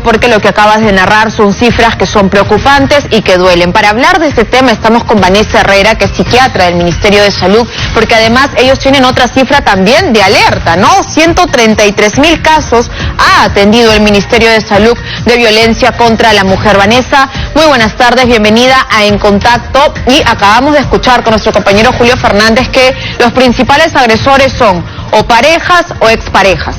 porque lo que acabas de narrar son cifras que son preocupantes y que duelen. Para hablar de este tema estamos con Vanessa Herrera, que es psiquiatra del Ministerio de Salud, porque además ellos tienen otra cifra también de alerta, ¿no? 133.000 casos ha atendido el Ministerio de Salud de violencia contra la mujer. Vanessa, muy buenas tardes, bienvenida a En Contacto. Y acabamos de escuchar con nuestro compañero Julio Fernández que los principales agresores son o parejas o exparejas.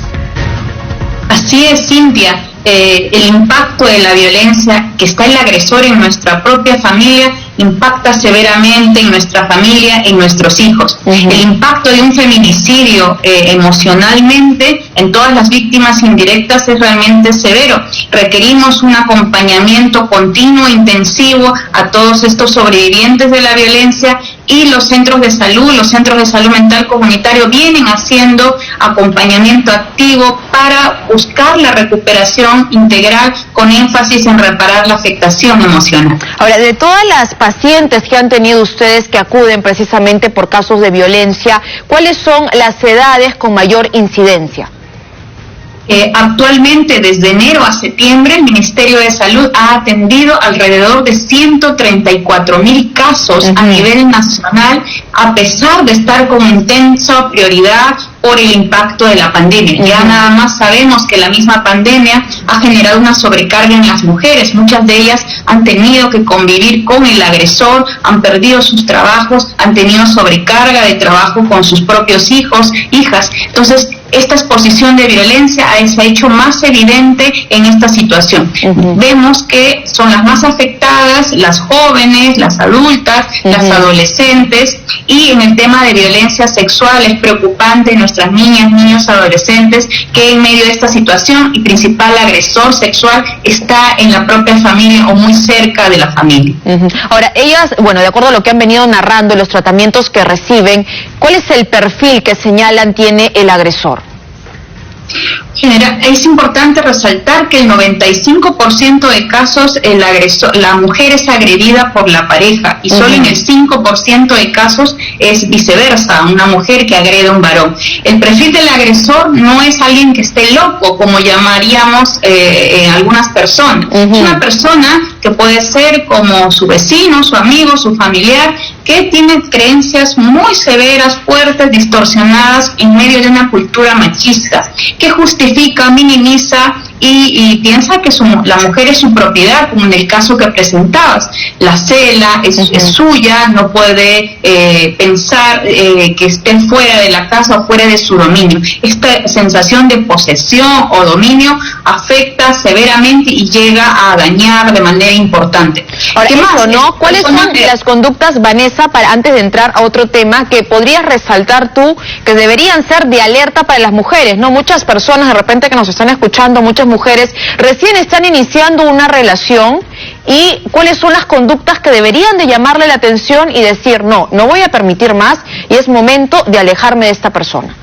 Así es, Cintia. El impacto de la violencia que está el agresor en nuestra propia familia impacta severamente en nuestra familia, en nuestros hijos. El impacto de un feminicidio emocionalmente en todas las víctimas indirectas es realmente severo. Requerimos un acompañamiento continuo, intensivo a todos estos sobrevivientes de la violencia, y los centros de salud mental comunitario vienen haciendo acompañamiento activo para buscar la recuperación integral con énfasis en reparar la afectación emocional. Ahora, de todas las pacientes que han tenido ustedes que acuden precisamente por casos de violencia, ¿cuáles son las edades con mayor incidencia? Actualmente, desde enero a septiembre, el Ministerio de Salud ha atendido alrededor de 134.000 casos a nivel nacional, a pesar de estar con intensa prioridad por el impacto de la pandemia. Ya nada más sabemos que la misma pandemia ha generado una sobrecarga en las mujeres. Muchas de ellas han tenido que convivir con el agresor, han perdido sus trabajos, han tenido sobrecarga de trabajo con sus propios hijos, hijas. Entonces, esta exposición de violencia se ha hecho más evidente en esta situación. Vemos que son las más afectadas, las jóvenes, las adultas, las adolescentes, y en el tema de violencia sexual es preocupante en nuestras niñas, niños, adolescentes, que en medio de esta situación el principal agresor sexual está en la propia familia o muy cerca de la familia. Ahora, ellas, bueno, de acuerdo a lo que han venido narrando, los tratamientos que reciben, ¿cuál es el perfil que señalan tiene el agresor? Es importante resaltar que el 95% de casos la mujer es agredida por la pareja, y solo en el 5% de casos es viceversa, una mujer que agrede a un varón. El perfil del agresor no es alguien que esté loco, como llamaríamos algunas personas. Es una persona que puede ser como su vecino, su amigo, su familiar, que tiene creencias muy severas, fuertes, distorsionadas en medio de una cultura machista, que justifica, minimiza y piensa que la mujer es su propiedad, como en el caso que presentabas. La cela es suya, no puede pensar que esté fuera de la casa o fuera de su dominio. Esta sensación de posesión o dominio afecta severamente y llega a dañar de manera importante. Ahora, eso, ¿no? ¿Cuáles son las conductas, Vanessa, para antes de entrar a otro tema, que podrías resaltar tú que deberían ser de alerta para las mujeres, ¿no? Muchas personas de repente que nos están escuchando, muchas mujeres recién están iniciando una relación, y cuáles son las conductas que deberían de llamarle la atención y decir, no voy a permitir más y es momento de alejarme de esta persona.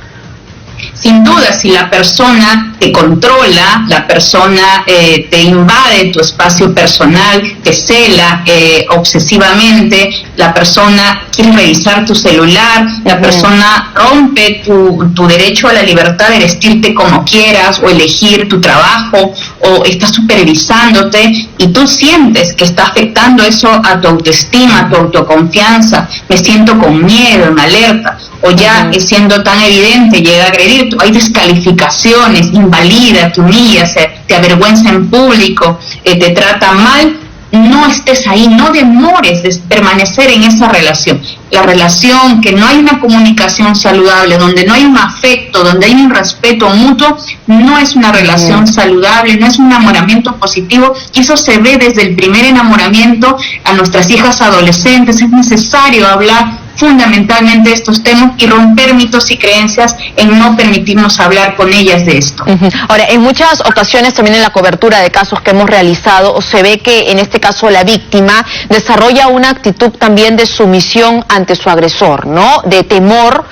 Sin duda, si la persona te controla, la persona te invade tu espacio personal, te cela obsesivamente, la persona quiere revisar tu celular, la persona rompe tu derecho a la libertad de vestirte como quieras o elegir tu trabajo, o está supervisándote y tú sientes que está afectando eso a tu autoestima, a tu autoconfianza, me siento con miedo, en alerta, o ya siendo tan evidente llega a agredir, hay descalificaciones, invalida, te humilla, te avergüenza en público, te trata mal, no estés ahí, no demores de permanecer en esa relación. La relación que no hay una comunicación saludable, donde no hay un afecto, donde hay un respeto mutuo, no es una relación saludable, no es un enamoramiento positivo, y eso se ve desde el primer enamoramiento a nuestras hijas adolescentes. Es necesario hablar fundamentalmente estos temas y romper mitos y creencias en no permitirnos hablar con ellas de esto. Ahora, en muchas ocasiones también en la cobertura de casos que hemos realizado se ve que en este caso la víctima desarrolla una actitud también de sumisión ante su agresor, ¿no? De temor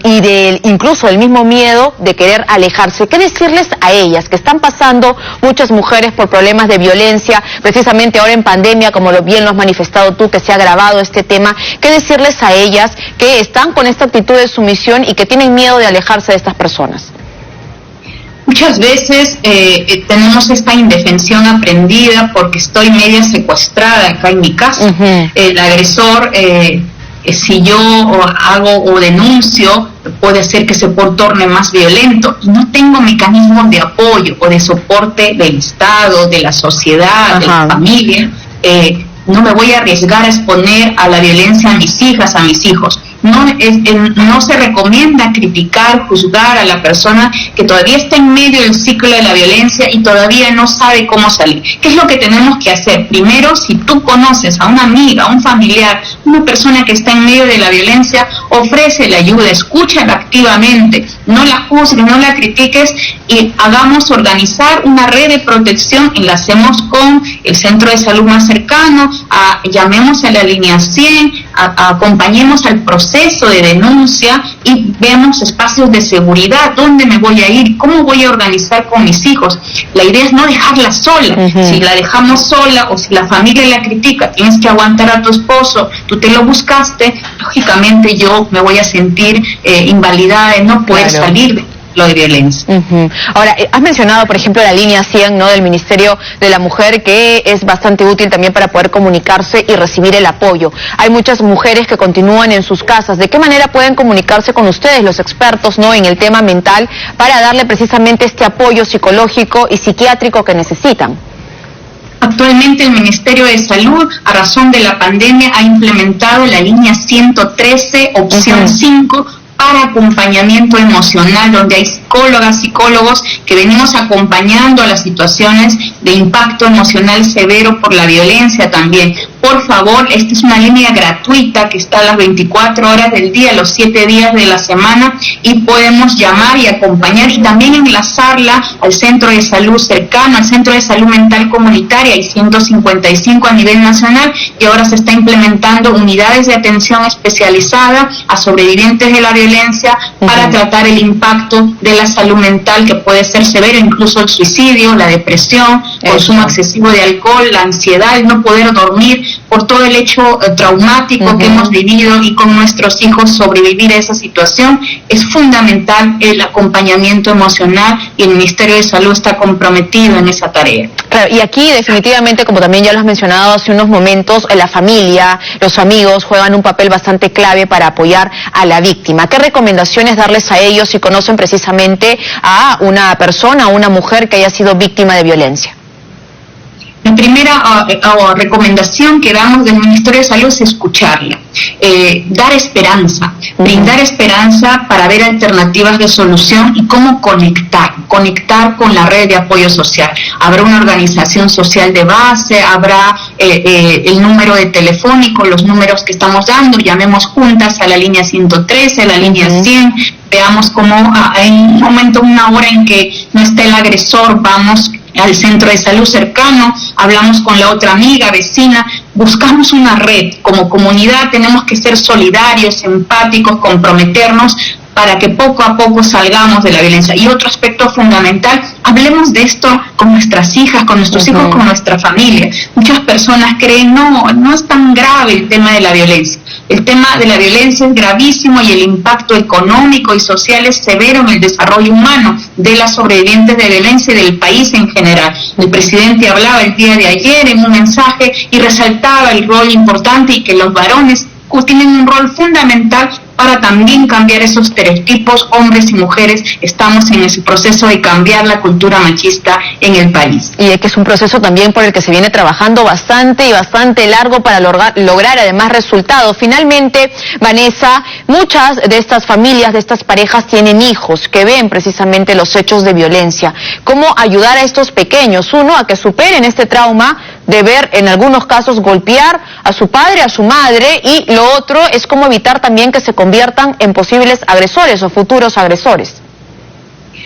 y incluso del mismo miedo de querer alejarse. ¿Qué decirles a ellas que están pasando muchas mujeres por problemas de violencia, precisamente ahora en pandemia, como bien lo has manifestado tú, que se ha agravado este tema? ¿Qué decirles a ellas que están con esta actitud de sumisión y que tienen miedo de alejarse de estas personas? Muchas veces tenemos esta indefensión aprendida porque estoy media secuestrada acá en mi casa. El agresor, si yo hago o denuncio, puede ser que se torne más violento y no tengo mecanismos de apoyo o de soporte del Estado, de la sociedad, de la familia. No me voy a arriesgar a exponer a la violencia a mis hijas, a mis hijos. No se recomienda criticar, juzgar a la persona que todavía está en medio del ciclo de la violencia y todavía no sabe cómo salir. ¿Qué es lo que tenemos que hacer? Primero, si tú conoces a una amiga, a un familiar, una persona que está en medio de la violencia, ofrece la ayuda, escúchala activamente, no la juzgues, no la critiques y organizar una red de protección. Enlacemos con el centro de salud más cercano, llamemos a la línea 100, acompañemos al proceso de denuncia y veamos espacios de seguridad, dónde me voy a ir, cómo voy a organizar con mis hijos. La idea es no dejarla sola. Si la dejamos sola o si la familia la critica, tienes que aguantar a tu esposo, tú te lo buscaste, lógicamente yo me voy a sentir invalidada de no poder salir de de violencia. Ahora, has mencionado, por ejemplo, la línea 100, ¿no?, del Ministerio de la Mujer, que es bastante útil también para poder comunicarse y recibir el apoyo. Hay muchas mujeres que continúan en sus casas. ¿De qué manera pueden comunicarse con ustedes, los expertos, ¿no?, en el tema mental, para darle precisamente este apoyo psicológico y psiquiátrico que necesitan? Actualmente el Ministerio de Salud, a razón de la pandemia, ha implementado la línea 113, opción 5, para acompañamiento emocional, donde hay psicólogas, psicólogos que venimos acompañando a las situaciones de impacto emocional severo por la violencia también. Por favor, esta es una línea gratuita que está a las 24 horas del día, los 7 días de la semana, y podemos llamar y acompañar y también enlazarla al centro de salud cercano, al centro de salud mental comunitaria. Hay 155 a nivel nacional y ahora se está implementando unidades de atención especializada a sobrevivientes de la violencia para tratar el impacto de la salud mental, que puede ser severo, incluso el suicidio, la depresión, consumo excesivo de alcohol, la ansiedad, el no poder dormir, por todo el hecho traumático que hemos vivido y con nuestros hijos sobrevivir a esa situación. Es fundamental el acompañamiento emocional y el Ministerio de Salud está comprometido en esa tarea. Claro, y aquí definitivamente, como también ya lo has mencionado hace unos momentos, la familia, los amigos juegan un papel bastante clave para apoyar a la víctima. ¿Qué recomendaciones darles a ellos si conocen precisamente a una persona, a una mujer que haya sido víctima de violencia? La primera recomendación que damos del Ministerio de Salud es escucharla, dar esperanza, brindar esperanza para ver alternativas de solución y cómo conectar con la red de apoyo social. Habrá una organización social de base, habrá el número de telefónico, los números que estamos dando, llamemos juntas a la línea 113, a la línea 100, veamos cómo en un momento, una hora en que no esté el agresor, vamos al centro de salud cercano, hablamos con la otra amiga, vecina, buscamos una red. Como comunidad tenemos que ser solidarios, empáticos, comprometernos para que poco a poco salgamos de la violencia. Y otro aspecto fundamental, hablemos de esto con nuestras hijas, con nuestros hijos, con nuestra familia. Muchas personas creen, no es tan grave el tema de la violencia. El tema de la violencia es gravísimo y el impacto económico y social es severo en el desarrollo humano de las sobrevivientes de violencia y del país en general. El presidente hablaba el día de ayer en un mensaje y resaltaba el rol importante y que los varones tienen un rol fundamental para también cambiar esos estereotipos. Hombres y mujeres estamos en ese proceso de cambiar la cultura machista en el país. Y que es un proceso también por el que se viene trabajando bastante largo para lograr además resultados. Finalmente, Vanessa, muchas de estas familias, de estas parejas tienen hijos que ven precisamente los hechos de violencia. ¿Cómo ayudar a estos pequeños? Uno, a que superen este trauma de ver en algunos casos golpear a su padre, a su madre, y lo otro es cómo evitar también que se conviertan en posibles agresores o futuros agresores.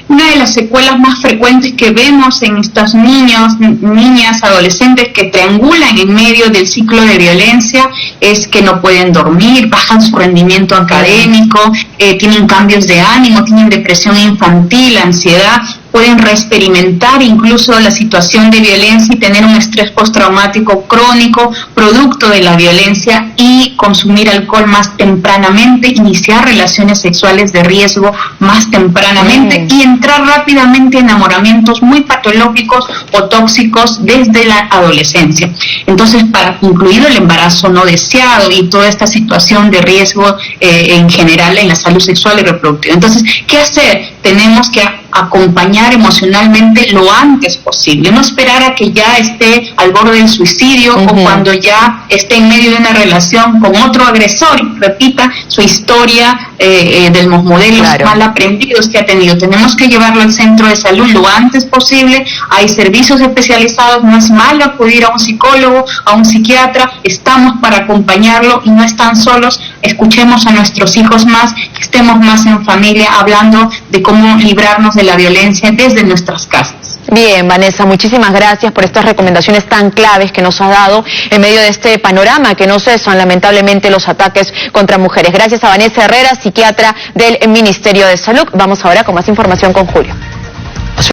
Una de las secuelas más frecuentes que vemos en estos niños, niñas, adolescentes que triangulan en medio del ciclo de violencia es que no pueden dormir, bajan su rendimiento académico, tienen cambios de ánimo, tienen depresión infantil, ansiedad. pueden reexperimentar incluso la situación de violencia y tener un estrés postraumático crónico, producto de la violencia, y consumir alcohol más tempranamente, iniciar relaciones sexuales de riesgo más tempranamente y entrar rápidamente en enamoramientos muy patológicos o tóxicos desde la adolescencia. Entonces, incluido el embarazo no deseado y toda esta situación de riesgo en general en la salud sexual y reproductiva. Entonces, ¿qué hacer? Tenemos que acompañar emocionalmente lo antes posible, no esperar a que ya esté al borde del suicidio o cuando ya esté en medio de una relación con otro agresor y repita su historia de los modelos mal aprendidos que ha tenido. Tenemos que llevarlo al centro de salud lo antes posible. Hay servicios especializados, no es malo acudir a un psicólogo, a un psiquiatra, estamos para acompañarlo y no están solos. Escuchemos a nuestros hijos más, que estemos más en familia hablando de cómo librarnos de la violencia desde nuestras casas. Bien, Vanessa, muchísimas gracias por estas recomendaciones tan claves que nos has dado en medio de este panorama que no cesan lamentablemente los ataques contra mujeres. Gracias a Vanessa Herrera, psiquiatra del Ministerio de Salud. Vamos ahora con más información con Julio.